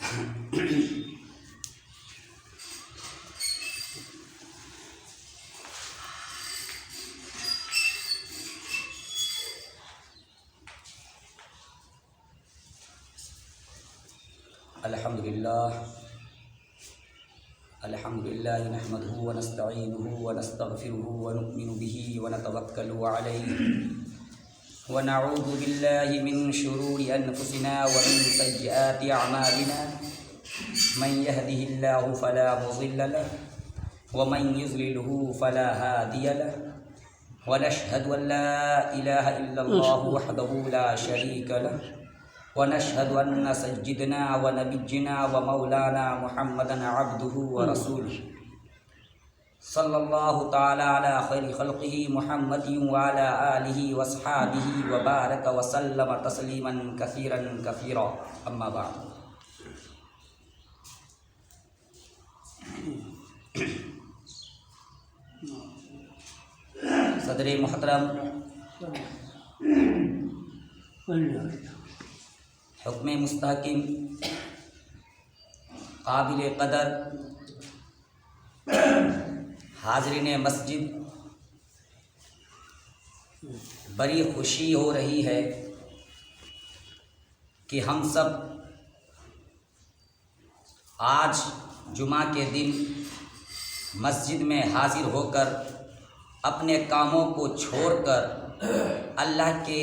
الحمد للہ نحمده ونستعینه ونستغفره ونؤمن به ونتوکل علیہ ونعوذ باللہ من شرور انفسنا ومن سیئات اعمالنا من يهده الله فلا مضل له ومن يضلله فلا هادي له ونشهد ان لا اله الا الله وحده لا شريك له ونشهد أن سيدنا ونبينا ومولانا محمدا عبده ورسوله صلى الله تعالى على خير خلقه محمد وعلى آله وأصحابه وبارك وسلم تسليما كثيرا كثيرا أما بعد. صدر محترم، حکم مستحکم، قابل قدر حاضرین مسجد، بڑی خوشی ہو رہی ہے کہ ہم سب آج جمعہ کے دن مسجد میں حاضر ہو کر اپنے کاموں کو چھوڑ کر اللہ کے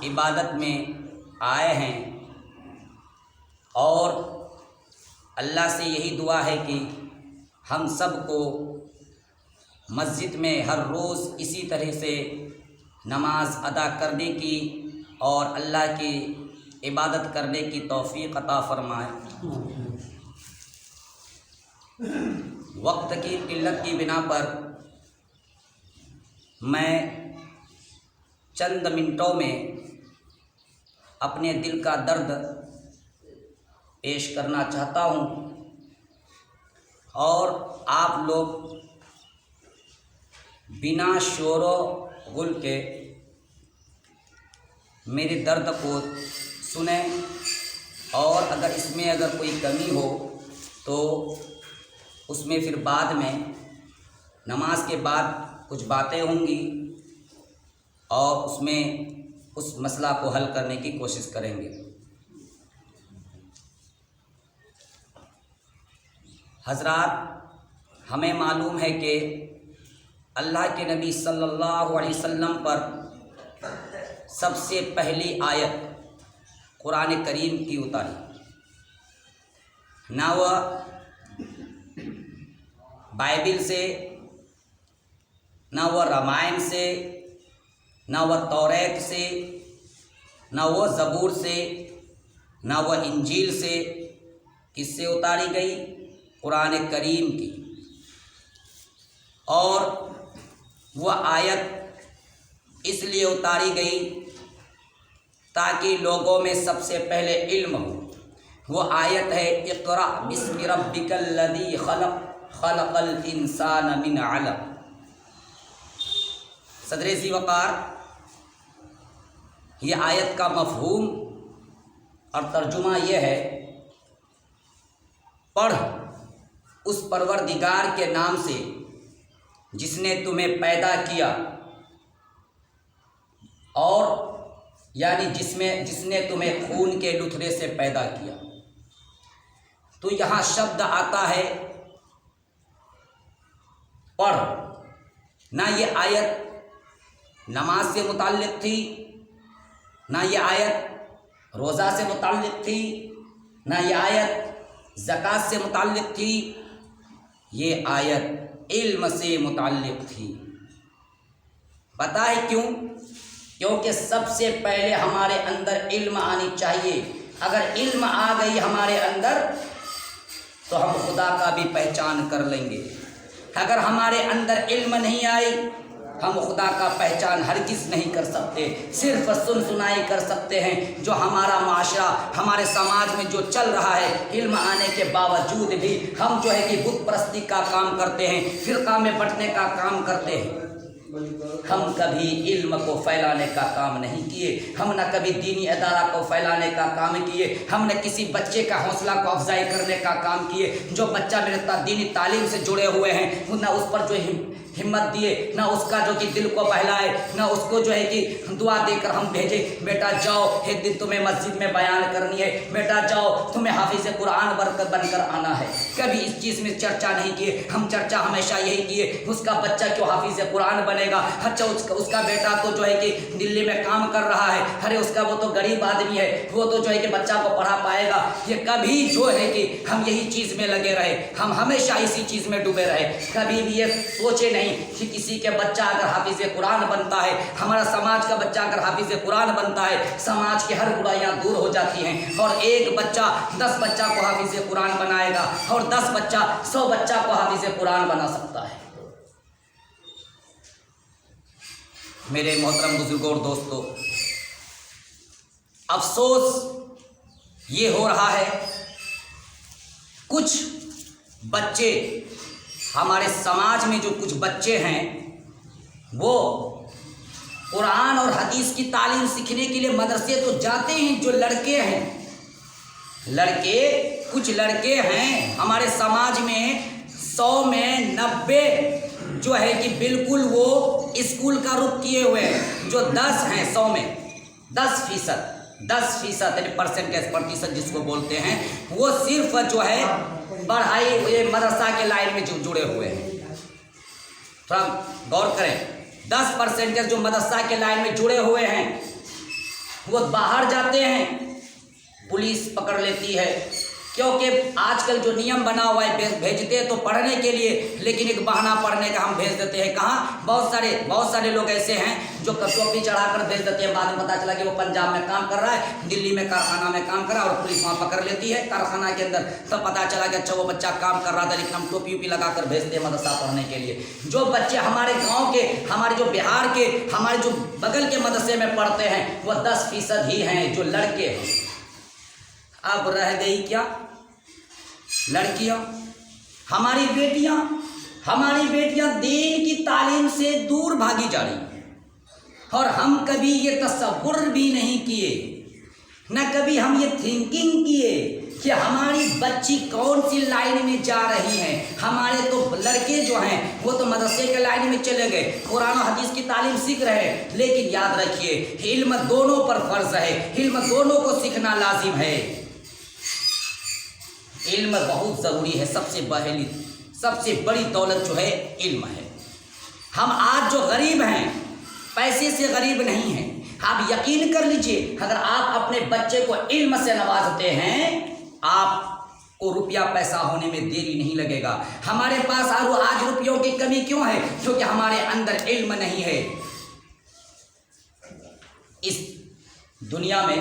عبادت میں آئے ہیں، اور اللہ سے یہی دعا ہے کہ ہم سب کو مسجد میں ہر روز اسی طرح سے نماز ادا کرنے کی اور اللہ کی عبادت کرنے کی توفیق عطا فرمائے۔ وقت کی قلت کی بنا پر میں چند منٹوں میں اپنے دل کا درد پیش کرنا چاہتا ہوں، اور آپ لوگ بنا شور و غل کے میرے درد کو سنیں، اور اگر اس میں کوئی کمی ہو تو اس میں پھر بعد میں نماز کے بعد کچھ باتیں ہوں گی اور اس میں اس مسئلہ کو حل کرنے کی کوشش کریں گے۔ حضرات، ہمیں معلوم ہے کہ اللہ کے نبی صلی اللہ علیہ وسلم پر سب سے پہلی آیت قرآن کریم کی اتاری، نہ وہ بائبل سے، نہ وہ رامائن سے، نہ وہ توریت سے، نہ وہ زبور سے، نہ وہ انجیل سے، کس سے اتاری گئی؟ قرآن کریم کی۔ اور وہ آیت اس لیے اتاری گئی تاکہ لوگوں میں سب سے پہلے علم ہو۔ وہ آیت ہے اقرأ بسم ربک الذی خلق خلق الانسان من علق۔ صدر ذی وقار، یہ آیت کا مفہوم اور ترجمہ یہ ہے، پڑھ اس پروردگار کے نام سے جس نے تمہیں پیدا کیا، اور یعنی جس نے تمہیں خون کے لتھڑے سے پیدا کیا۔ تو یہاں شبد آتا ہے پڑھ۔ نہ یہ آیت نماز سے متعلق تھی، نہ یہ آیت روزہ سے متعلق تھی، نہ یہ آیت زکوٰۃ سے متعلق تھی، یہ آیت علم سے متعلق تھی۔ پتہ ہے کیوں؟ کیونکہ سب سے پہلے ہمارے اندر علم آنی چاہیے۔ اگر علم آ گئی ہمارے اندر تو ہم خدا کا بھی پہچان کر لیں گے۔ اگر ہمارے اندر علم نہیں آئی، ہم خدا کا پہچان ہرگز نہیں کر سکتے، صرف سن سنائی کر سکتے ہیں۔ جو ہمارا معاشرہ، ہمارے سماج میں جو چل رہا ہے، علم آنے کے باوجود بھی ہم جو ہے کہ بت پرستی کا کام کرتے ہیں، فرقہ میں بٹنے کا کام کرتے ہیں۔ हम कभी इल्म को फैलाने का काम नहीं किए, हम न कभी दीनी अदारा को फैलाने का काम किए, हम न किसी बच्चे का हौसला को अफजाई करने का काम किए। जो बच्चा मेरे दीनी तालीम से जुड़े हुए हैं न उस पर जो हिम्मत दिए, न उसका जो कि दिल को बहलाए, न उसको जो है कि दुआ देकर हम भेजे, बेटा जाओ एक दिन तुम्हें मस्जिद में बयान करनी है, बेटा जाओ तुम्हें हाफिज कुरान बनकर आना है। कभी इस चीज़ में चर्चा नहीं किए, हम चर्चा हमेशा यही किए उसका बच्चा क्यों हाफिज कुरान बनेगा, अच्छा उसका बेटा तो जो है कि दिल्ली में काम कर रहा है, अरे उसका वो तो गरीब आदमी है, वो तो जो है कि बच्चा को पढ़ा पाएगा। ये कभी जो है कि हम यही चीज़ में लगे रहे, हम हमेशा इसी चीज़ में डूबे रहे, कभी भी ये सोचे नहीं कि किसी के बच्चा अगर हाफिज कुरान बनता है, हमारा समाज का बच्चा अगर हाफिज कुरान बनता है, समाज की हर बुराइयां दूर हो जाती हैं। और एक बच्चा 10 बच्चा को हाफिज कुरान बनाएगा और 10 बच्चा 100 बच्चा को हाफिज कुरान बना सकता है। मेरे मोहतरम बुजुर्गों और दोस्तों, अफसोस ये हो रहा है कुछ बच्चे, हमारे समाज में जो कुछ बच्चे हैं वो कुरान और हदीस की तालीम सीखने के लिए मदरसे तो जाते हैं। जो लड़के हैं, कुछ लड़के हैं हमारे समाज में 100 में 90 जो है कि बिल्कुल वो स्कूल का रुख किए हुए हैं। जो 10 हैं 100 में 10% यानी परसेंटेज, प्रतिशत जिसको बोलते हैं, वो सिर्फ जो है पढ़ाई ये मदरसा के लाइन में जुड़े हुए हैं। थोड़ा गौर करें, 10% जो मदरसा के लाइन में जुड़े हुए हैं वो बाहर जाते हैं, पुलिस पकड़ लेती है, क्योंकि आजकल जो नियम बना हुआ है भेजते हैं तो पढ़ने के लिए, लेकिन एक बहाना पढ़ने का हम भेज देते हैं। कहाँ बहुत सारे लोग ऐसे हैं जो टोपी चढ़ाकर भेज देते हैं, बाद में पता चला कि वो पंजाब में काम कर रहा है, दिल्ली में कारखाना में काम कर रहा है और पुलिस वहाँ पकड़ लेती है कारखाना के अंदर। तब पता चला कि अच्छा वो बच्चा काम कर रहा था, लेकिन हम टोपी लगाकर भेजते हैं मदरसा पढ़ने के लिए। जो बच्चे हमारे गाँव के, हमारे जो बिहार के, हमारे जो बगल के मदरसे में पढ़ते हैं वो 10% ही हैं जो लड़के हैं। अब रह गई क्या लड़कियां? हमारी बेटियां दीन की तालीम से दूर भागी जा रही हैं और हम कभी ये तसव्वुर भी नहीं किए, न कभी हम ये थिंकिंग किए कि हमारी बच्ची कौन सी लाइन में जा रही हैं। हमारे तो लड़के जो हैं वो तो मदरसे के लाइन में चले गए, कुरान और हदीस की तालीम सीख रहे हैं, लेकिन याद रखिए इल्म दोनों पर फर्ज है, इल्म दोनों को सीखना लाजिम है। इल्म बहुत ज़रूरी है, सबसे बड़ी दौलत जो है इल्म है। हम आज जो गरीब हैं, पैसे से गरीब नहीं हैं। आप यकीन कर लीजिए, अगर आप अपने बच्चे को इल्म से नवाजते हैं, आपको रुपया पैसा होने में देरी नहीं लगेगा। हमारे पास आज रुपयों की कमी क्यों है? क्योंकि हमारे अंदर इल्म नहीं है। इस दुनिया में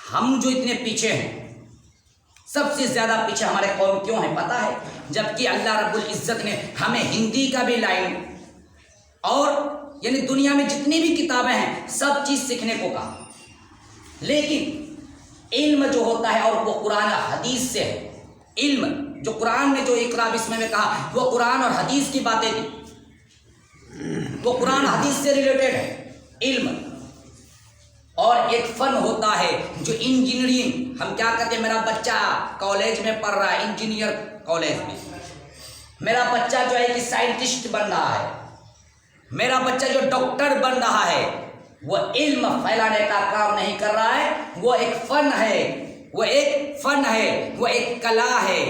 हम जो इतने पीछे हैं, सबसे ज़्यादा पीछे हमारे कौम क्यों है पता है? जबकि अल्लाह रब्बुल इज़्ज़त ने हमें हिंदी का भी लाइन और यानी दुनिया में जितनी भी किताबें हैं सब चीज़ सीखने को कहा, लेकिन इल्म जो होता है और वो कुरान हदीस से है। इल्म जो कुरान में जो इक़रा बिस्म में कहा वो कुरान और हदीस की बातें थी, वो कुरान हदीस से रिलेटेड है इल्म। और एक फ़न होता है जो इंजीनियरिंग, हम क्या करते हैं, मेरा बच्चा कॉलेज में पढ़ रहा है, इंजीनियर कॉलेज में, मेरा बच्चा जो है कि साइंटिस्ट बन रहा है, मेरा बच्चा जो डॉक्टर बन रहा है, वो इल्म फैलाने का काम नहीं कर रहा है, वो एक फ़न है, वो एक कला है।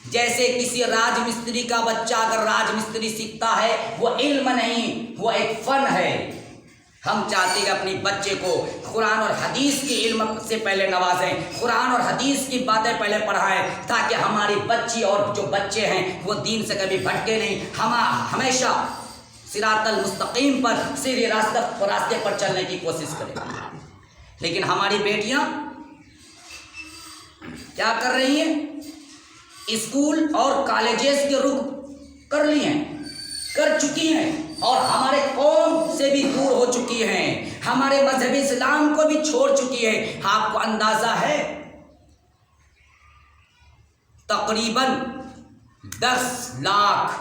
जैसे किसी राजमिस्त्री का बच्चा अगर राजमिस्त्री सीखता है, वो इल्म नहीं, वो एक फ़न है। हम चाहते हैं अपनी बच्चे को कुरान और हदीस की इल्म से पहले नवाजें, कुरान और हदीस की बातें पहले पढ़ाएं, ताकि हमारी बच्ची और जो बच्चे हैं वो दीन से कभी भटके नहीं, हम हमेशा सिरातल मुस्तकीम पर, सीधे रास्ते पर चलने की कोशिश करें। लेकिन हमारी बेटियां क्या कर रही हैं? स्कूल और कॉलेजेस के रुख कर चुकी हैं और हमारे कौम से भी दूर हो चुकी हैं, हमारे मजहब इस्लाम को भी छोड़ चुकी है। आपको अंदाजा है तकरीबन 10 लाख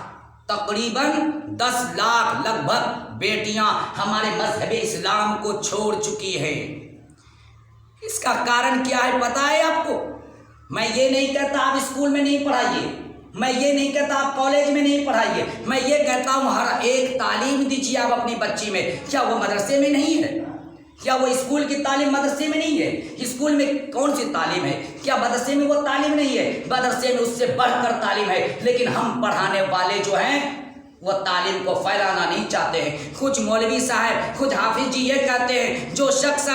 तकरीबन 10 लाख लगभग बेटियां हमारे मजहब इस्लाम को छोड़ चुकी है। इसका कारण क्या है पता है आपको? मैं ये नहीं कहता आप स्कूल में नहीं पढ़ाइए, मैं ये नहीं कहता आप कॉलेज में नहीं पढ़ाइए, मैं ये कहता हूँ हर एक तालीम दीजिए आप अपनी बच्ची में। क्या वो मदरसे में नहीं है? क्या वो स्कूल की तालीम मदरसे में नहीं है? स्कूल में कौन सी तालीम है? क्या मदरसे में वो तालीम नहीं है? मदरसे में उससे बढ़कर तालीम है। लेकिन हम पढ़ाने वाले जो हैं वो तालीम को फैलाना नहीं चाहते हैं। कुछ मौलवी साहब, खुद हाफिज जी ये कहते हैं जो शख्स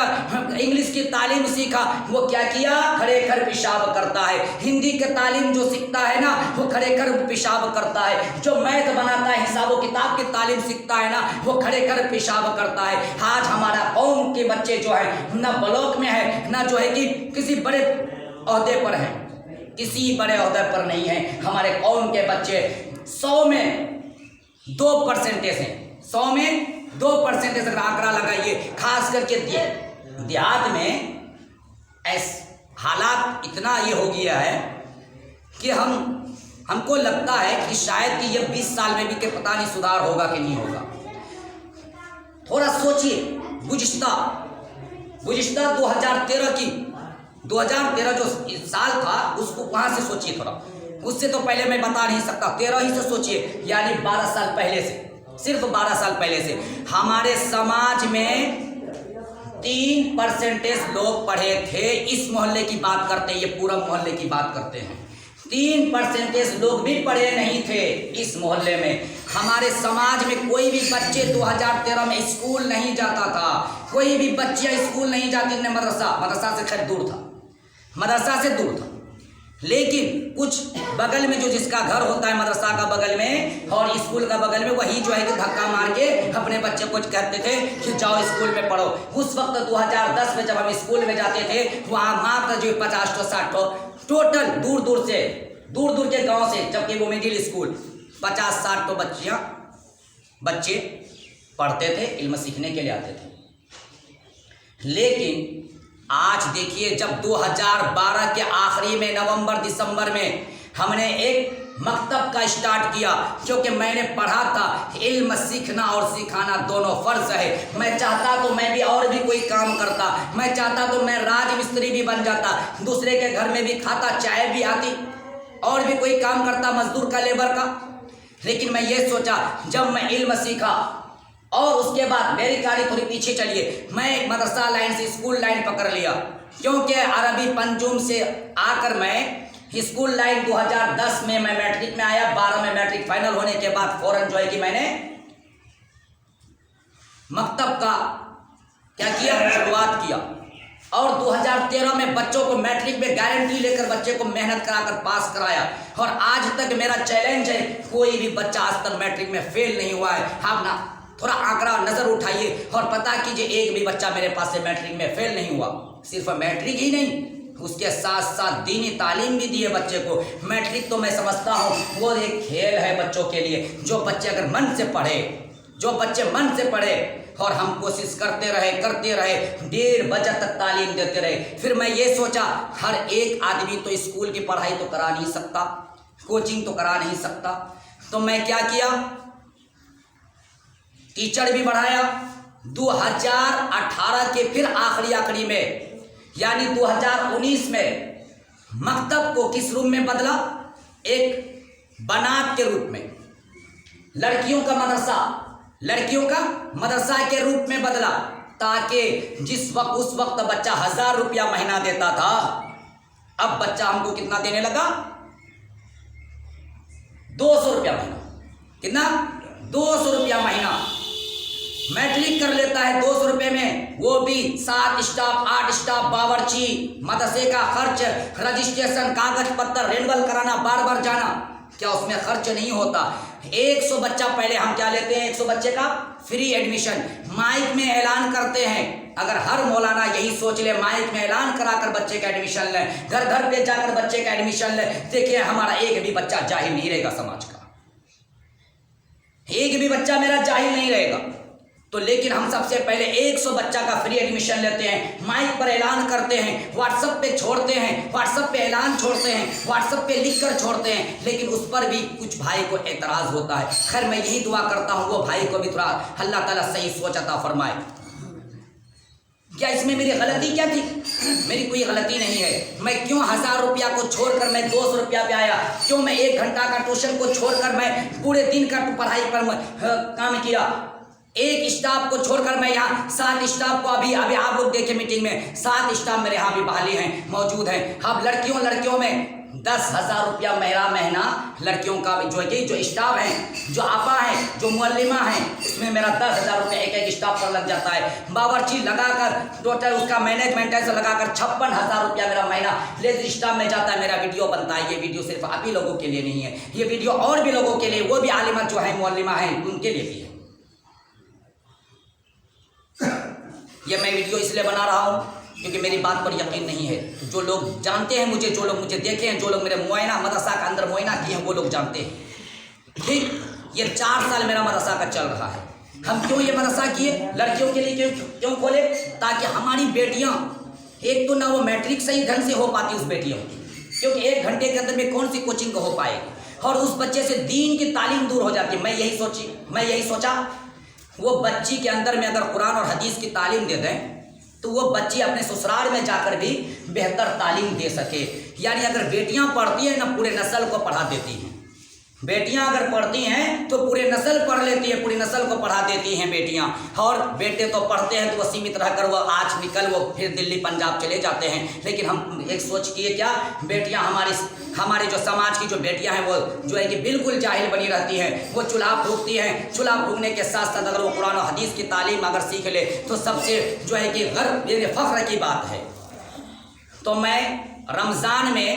इंग्लिश की तालीम सीखा वो क्या किया, खड़े कर पेशाब करता है। हिंदी की तालीम जो सीखता है ना वो खड़े कर पेशाब करता है। जो मैथ बनाता है, हिसाब किताब की तालीम सीखता है ना वो खड़े कर पेशाब करता है। आज हमारा कौम के बच्चे जो है ना ब्लॉक में है, ना जो है कि किसी बड़े ओहदे पर है, किसी बड़े ओहदे पर नहीं है। हमारे कौम के बच्चे 100 में 2% हैं, 100 में 2% अगर आंकड़ा लगाइए। खास करके देहात में हालात इतना ये हो गया है कि हमको लगता है कि शायद कि ये 20 साल में भी के पता नहीं सुधार होगा कि नहीं होगा। थोड़ा सोचिए, गुज़िश्ता 2013 जो साल था उसको वहां से सोचिए, थोड़ा उससे तो पहले मैं बता नहीं सकता, 13 ही से सोचिए, यानी 12 साल पहले से, सिर्फ 12 साल पहले से हमारे समाज में 3% लोग पढ़े थे। इस मोहल्ले की बात करते हैं, ये पूरा मोहल्ले की बात करते हैं। 3% लोग भी पढ़े नहीं थे इस मोहल्ले में। हमारे समाज में कोई भी बच्चे 2013 में स्कूल नहीं जाता था, कोई भी बच्चियां स्कूल नहीं जाती थी। मदरसा से खैर दूर था, मदरसा से दूर था। लेकिन कुछ बगल में जो जिसका घर होता है मदरसा का बगल में और स्कूल का बगल में, वही जो है कि धक्का मार के अपने बच्चे को कहते थे कि जाओ स्कूल में पढ़ो। उस वक्त 2010 में जब हम स्कूल में जाते थे वहाँ मात्र जो 50 to 60 टोटल दूर दूर के गांव से, जबकि वो मिडिल स्कूल 50-60 बच्चे पढ़ते थे, इल्म सीखने के लिए आते थे। लेकिन आज देखिए, जब 2012 के आखिरी में नवंबर-दिसंबर में हमने एक मकतब का स्टार्ट किया, क्योंकि मैंने पढ़ा था इल्म सीखना और सिखाना दोनों फर्ज है। मैं चाहता तो मैं भी और भी कोई काम करता, मैं चाहता तो मैं राज मिस्त्री भी बन जाता, दूसरे के घर में भी खाता, चाय भी आती, और भी कोई काम करता मजदूर का, लेबर का। लेकिन मैं ये सोचा, जब मैं इल्म सीखा और उसके बाद मेरी गाड़ी थोड़ी पीछे चलिए, मैं मदरसा लाइन से स्कूल लाइन पकड़ लिया, क्योंकि अरबी पंजुम से आकर मैं स्कूल लाइन 2010 में मैं मैट्रिक में आया। 12 में मैट्रिक फाइनल होने के बाद फौरन जो है कि मैंने मकतब का क्या किया, शुरुआत किया। और 2013 में बच्चों को मैट्रिक में गारंटी लेकर बच्चे को मेहनत कराकर पास कराया। और आज तक मेरा चैलेंज है, कोई भी बच्चा आज तक मैट्रिक में फेल नहीं हुआ है। आप ना थोड़ा आंकड़ा नजर उठाइए और पता कीजिए, एक भी बच्चा मेरे पास से मैट्रिक में फेल नहीं हुआ। सिर्फ मैट्रिक ही नहीं, उसके साथ साथ दीनी तालीम भी दिए बच्चे को। मैट्रिक तो मैं समझता हूँ वो एक खेल है बच्चों के लिए। जो बच्चे अगर मन से पढ़े, जो बच्चे मन से पढ़े और हम कोशिश करते रहे, 1:30 बजे तक तालीम देते रहे। फिर मैं ये सोचा, हर एक आदमी तो स्कूल की पढ़ाई तो करा नहीं सकता, कोचिंग तो करा नहीं सकता, तो मैं क्या किया, टीचर भी बढ़ाया। 2018 के फिर आखिरी में, यानी 2019 में मकतब को किस रूप में बदला, एक बनात के रूप में, लड़कियों का मदरसा के रूप में बदला, ताकि उस वक्त बच्चा 1000 रुपया महीना देता था, अब बच्चा हमको कितना देने लगा, 200 रुपया महीना। कितना? 200 रुपया महीना। मैट्रिक कर लेता है 200 रुपये में, वो भी 7 स्टाफ 8 स्टाफ, बावर्ची, मदरसे का खर्च, रजिस्ट्रेशन, कागज पत्तर, रेनवल कराना, बार बार जाना, क्या उसमें खर्च नहीं होता? 100 बच्चा पहले हम क्या लेते हैं, 100 बच्चे का फ्री एडमिशन। माइक में ऐलान करते हैं, अगर हर मौलाना यही सोच ले, माइक में ऐलान कराकर बच्चे का एडमिशन लें, घर घर पे जाकर बच्चे का एडमिशन लें, देखिए हमारा एक भी बच्चा जाहिल नहीं रहेगा, समाज का एक भी बच्चा मेरा जाहिल नहीं रहेगा। تو لیکن ہم سب سے پہلے 100 بچہ کا فری ایڈمیشن لیتے ہیں، مائک پر اعلان کرتے ہیں، واٹس ایپ پہ چھوڑتے ہیں، واٹس ایپ پہ اعلان چھوڑتے ہیں، واٹس ایپ پہ لکھ کر چھوڑتے ہیں، لیکن اس پر بھی کچھ بھائی کو اعتراض ہوتا ہے۔ خیر میں یہی دعا کرتا ہوں وہ بھائی کو بھی تھوڑا اللہ تعالیٰ صحیح سوچ عطا فرمائے۔ کیا اس میں میری غلطی کیا تھی؟ میری کوئی غلطی نہیں ہے۔ میں کیوں 1000 روپیہ کو چھوڑ کر میں 200 روپیہ پہ آیا؟ کیوں میں 1 گھنٹہ کا ٹیوشن کو چھوڑ کر میں پورے دن کا پڑھائی پر کام کیا؟ ایک اسٹاف کو چھوڑ کر میں یہاں 7 اسٹاف کو ابھی آپ لوگ دیکھیں میٹنگ میں 7 اسٹاف میرے یہاں بھی بحالی ہیں موجود ہیں۔ اب لڑکیوں میں 10,000 روپیہ مہینہ لڑکیوں کا جو ہے کہ جو اسٹاف ہیں، جو آپا ہیں، جو معلمہ ہیں، اس میں میرا 10,000 روپیہ ایک اسٹاف پر لگ جاتا ہے۔ باورچی لگا کر ٹوٹل اس کا مینجمنٹ ایسے لگا کر 56,000 روپیہ میرا مہینہ لیزر اسٹاف میں جاتا ہے۔ میرا ویڈیو بنتا ہے، یہ ویڈیو صرف آپ ہی لوگوں کے لیے نہیں ہے، یہ ویڈیو اور بھی لوگوں کے لیے، وہ بھی عالمہ جو ہیں معلمہ ہیں ان کے لیے بھی ہے۔ یہ میں ویڈیو اس لیے بنا رہا ہوں کیونکہ میری بات پر یقین نہیں ہے۔ جو لوگ جانتے ہیں مجھے، جو لوگ مجھے دیکھے ہیں، جو لوگ میرے معائنہ مدرسہ کا اندر معائنہ کیے ہیں، وہ لوگ جانتے ہیں۔ ٹھیک، یہ 4 سال میرا مدرسہ کا چل رہا ہے۔ ہم کیوں یہ مدرسہ کیے؟ لڑکیوں کے لیے کیوں کھولے؟ تاکہ ہماری بیٹیاں، ایک تو نہ وہ میٹرک صحیح ڈھنگ سے ہو پاتی اس بیٹیوں کی، کیونکہ 1 گھنٹے کے اندر میں کون سی کوچنگ ہو پائے گی، اور اس بچے سے دین کی تعلیم دور ہو جاتی ہے۔ میں یہی سوچا وہ بچی کے اندر میں اگر قرآن اور حدیث کی تعلیم دے دیں تو وہ بچی اپنے سسرال میں جا کر بھی بہتر تعلیم دے سکے۔ یعنی اگر بیٹیاں پڑھتی ہیں نہ پورے نسل کو پڑھا دیتی ہیں۔ بیٹیاں اگر پڑھتی ہیں تو پورے نسل پڑھ لیتی ہے، پوری نسل کو پڑھا دیتی ہیں بیٹیاں، اور بیٹے تو پڑھتے ہیں تو وہ سیمت رہ کر وہ آج نکل وہ پھر دلی پنجاب چلے جاتے ہیں۔ لیکن ہم ایک سوچ کیے کیا، بیٹیاں ہمارے جو سماج کی جو بیٹیاں ہیں وہ جو ہے کہ بالکل جاہل بنی رہتی ہیں، وہ چولہا پھونکتی ہیں، چولہا پھونکنے کے ساتھ ساتھ اگر وہ قرآن و حدیث کی تعلیم اگر سیکھ لے تو سب سے جو ہے کہ فخر کی بات ہے۔ تو میں رمضان میں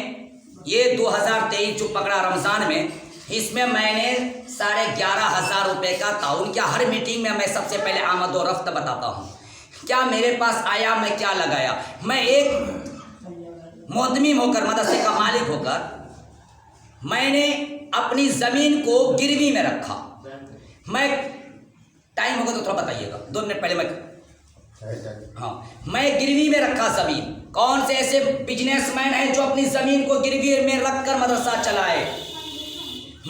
یہ 2023 جو پکڑا رمضان میں، اس میں نے 11,500 روپے کا تعاون کیا۔ ہر میٹنگ میں میں سب سے پہلے آمد و رفت بتاتا ہوں، کیا میرے پاس آیا، میں کیا لگایا۔ میں ایک مہتمم ہو کر، مدرسے کا مالک ہو کر، میں نے اپنی زمین کو گروی میں رکھا۔ میں ٹائم ہوگا تو تھوڑا بتائیے گا، 2 منٹ پہلے میں گروی میں رکھا زمین۔ کون سے ایسے بزنس مین ہیں جو اپنی زمین کو گروی میں رکھ کر مدرسہ چلائے؟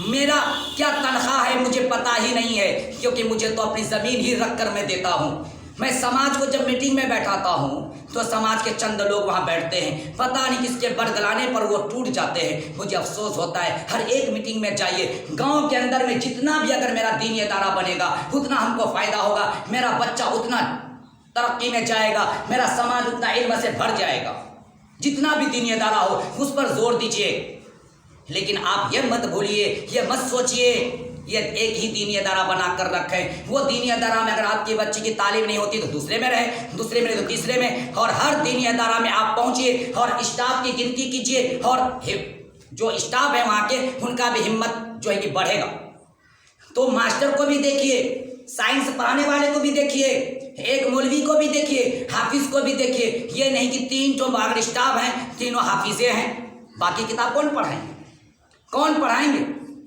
میرا کیا تنخواہ ہے مجھے پتا ہی نہیں ہے، کیونکہ مجھے تو اپنی زمین ہی رکھ کر میں دیتا ہوں۔ میں سماج کو جب میٹنگ میں بیٹھاتا ہوں تو سماج کے چند لوگ وہاں بیٹھتے ہیں، پتہ نہیں کس کے برگلانے پر وہ ٹوٹ جاتے ہیں۔ مجھے افسوس ہوتا ہے۔ ہر ایک میٹنگ میں جائیے، گاؤں کے اندر میں جتنا بھی اگر میرا دینی ادارہ بنے گا اتنا ہم کو فائدہ ہوگا، میرا بچہ اتنا ترقی میں جائے گا، میرا سماج اتنا علم سے بھر جائے گا۔ جتنا بھی دینی ادارہ ہو اس پر زور دیجیے، لیکن آپ یہ مت بھولیے، یہ مت سوچئے یہ ایک ہی دینی ادارہ بنا کر رکھیں۔ وہ دینی ادارہ میں اگر آپ کی بچی کی تعلیم نہیں ہوتی تو دوسرے میں رہے، دوسرے میں رہے تو تیسرے میں، اور ہر دینی ادارہ میں آپ پہنچیے اور اسٹاف کی گنتی کیجیے، اور جو اسٹاف ہے وہاں کے ان کا بھی ہمت جو ہے کہ بڑھے گا۔ تو ماسٹر کو بھی دیکھیے، سائنس پڑھانے والے کو بھی دیکھیے، ایک مولوی کو بھی دیکھیے، حافظ کو بھی دیکھیے۔ یہ نہیں کہ 3 تو اگر اسٹاف ہیں تینوں حافظے ہیں، باقی کتاب کون پڑھائیں گے؟ کون پڑھائیں گے؟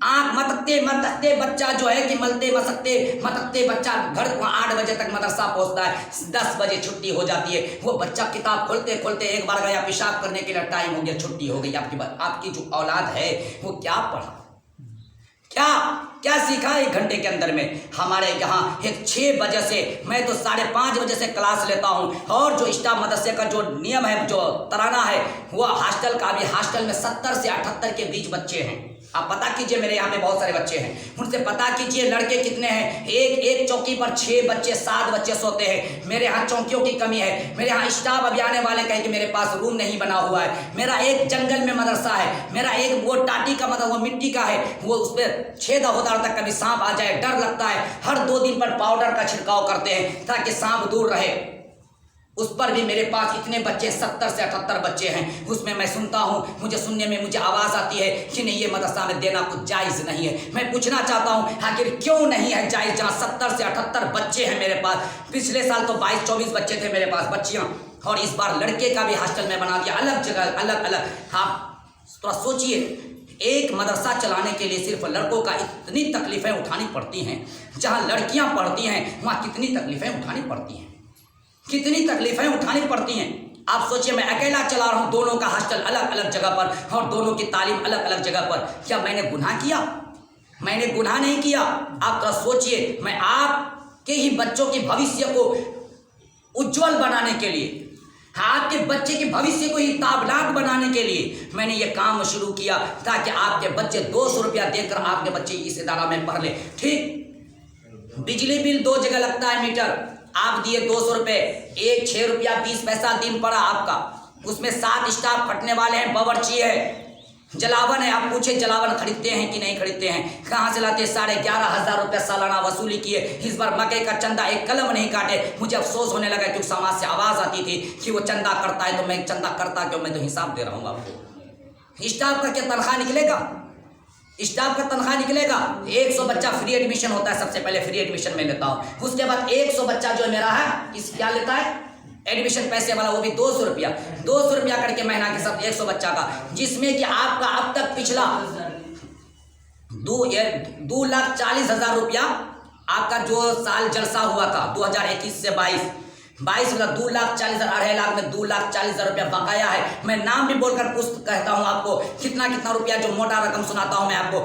آنکھ متکتے بچہ جو ہے کہ متکتے بچہ گھر 8 بجے تک مدرسہ پہنچتا ہے، 10 بجے چھٹی ہو جاتی ہے۔ وہ بچہ کتاب کھولتے ایک بار گیا پیشاب کرنے کے لیے، ٹائم ہو گیا، چھٹی ہو گئی۔ آپ کی جو اولاد ہے وہ کیا پڑھا، کیا سیکھا 1 گھنٹے کے اندر میں؟ ہمارے یہاں 6 بجے سے میں تو 5:30 بجے سے کلاس لیتا ہوں، اور جو اسٹاف مدرسے کا جو نیم ہے، جو ترانہ ہے، وہ ہاسٹل کا بھی، ہاسٹل میں 70 سے 78 کے بیچ بچے ہیں۔ آپ پتہ کیجئے، میرے یہاں میں بہت سارے بچے ہیں، ان سے پتہ کیجئے لڑکے کتنے ہیں۔ ایک چوکی پر 6 بچے 7 بچے سوتے ہیں۔ میرے ہاں چوکیوں کی کمی ہے۔ میرے ہاں اسٹاف ابھی آنے والے کہیں کہ میرے پاس روم نہیں بنا ہوا ہے۔ میرا ایک جنگل میں مدرسہ ہے، میرا ایک وہ ٹاٹی کا مدرسہ، وہ مٹی کا ہے، وہ اس پہ 6 دہودار تک کبھی سانپ آ جائے، ڈر لگتا ہے۔ ہر 2 دن پر پاؤڈر کا چھڑکاؤ کرتے ہیں تاکہ سانپ دور رہے۔ اس پر بھی میرے پاس اتنے بچے 70 سے 78 بچے ہیں۔ اس میں سنتا ہوں، مجھے سننے میں مجھے آواز آتی ہے کہ نہیں، یہ مدرسہ میں دینا کچھ جائز نہیں ہے۔ میں پوچھنا چاہتا ہوں آخر کیوں نہیں ہے جائز، جہاں 70 سے 78 بچے ہیں میرے پاس؟ پچھلے سال تو 22-24 بچے تھے میرے پاس بچیاں، اور اس بار لڑکے کا بھی ہاسٹل میں بنا دیا، الگ جگہ الگ۔ آپ थोड़ा सोचिए, एक मदरसा चलाने के लिए सिर्फ लड़कों का इतनी तकलीफ़ें उठानी पड़ती हैं, जहाँ लड़कियाँ पढ़ती हैं वहाँ कितनी तकलीफ़ें उठानी पड़ती हैं, कितनी तकलीफ़ें उठानी पड़ती हैं। आप सोचिए, मैं अकेला चला रहा हूँ, दोनों का हॉस्टल अलग अलग जगह पर और दोनों की तालीम अलग अलग जगह पर। क्या मैंने गुनाह किया? मैंने गुनाह नहीं किया। आप तो सोचिए, मैं आपके ही बच्चों के भविष्य को उज्जवल बनाने के लिए, आपके बच्चे के भविष्य को ही ताबनाक बनाने के लिए मैंने ये काम शुरू किया, ताकि आपके बच्चे 200 रुपया देकर आपके बच्चे इस इदारा में पढ़ ले। ठीक, बिजली बिल 2 जगह लगता है मीटर, आप दिए 200 रुपये, एक 6 रुपया 20 पैसा दिन पड़ा आपका, उसमें 7 स्टाफ फटने वाले हैं, बावर्ची है, जलावन है। आप पूछे जलावन खरीदते हैं कि नहीं खरीदते हैं, कहाँ से लाते? 11,500 रुपया सालाना वसूली किए। इस बार मकई का चंदा एक कलम नहीं काटे। मुझे अफसोस होने लगा, क्योंकि समाज से आवाज़ आती थी कि वो चंदा करता है, तो मैं चंदा करता क्यों? मैं तो हिसाब दे रहा हूँ आपको। स्टाफ का क्या तनख्वाह निकलेगा? स्टाफ का तनख्वाह निकलेगा? 100 बच्चा फ्री एडमिशन होता है, सबसे पहले फ्री एडमिशन में लेता हूँ, उसके बाद 100 बच्चा जो मेरा है इस क्या लेता है एडमिशन पैसे वाला, वो भी 200 रुपया, 200 रुपया करके महीना के सब 100 बच्चा का, जिसमें कि आपका अब तक पिछला 2,40,000 रुपया आपका जो साल जलसा हुआ था 2021 से 22 वाला 2,40,000, 2.5 लाख में 2,40,000 रुपया बकाया है। मैं नाम भी बोलकर कहता हूँ आपको, कितना रुपया जो मोटा रकम सुनाता हूँ मैं आपको।